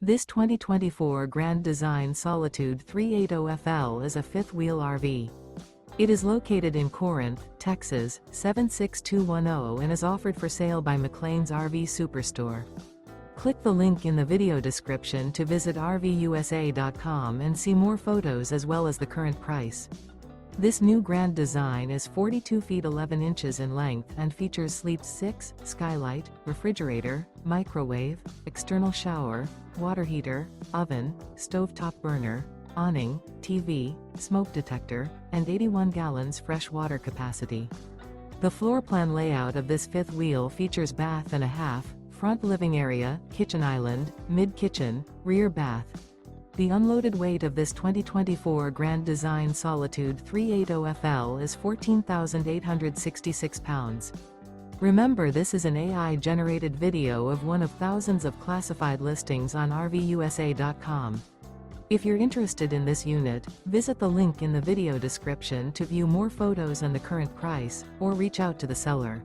This 2024 Grand Design Solitude 380FL is a fifth-wheel RV. It is located in Corinth, Texas, 76210 and is offered for sale by McClain's RV Superstore. Click the link in the video description to visit RVUSA.com and see more photos as well as the current price. This new Grand Design is 42 feet 11 inches in length and features sleep 6, skylight, refrigerator, microwave, external shower, water heater, oven, stovetop burner, awning, TV, smoke detector, and 81 gallons fresh water capacity. The floor plan layout of this fifth wheel features bath and a half, front living area, kitchen island, mid-kitchen, rear bath. The unloaded weight of this 2024 Grand Design Solitude 380FL is 14,866 pounds. Remember, this is an AI-generated video of one of thousands of classified listings on RVUSA.com. If you're interested in this unit, visit the link in the video description to view more photos and the current price, or reach out to the seller.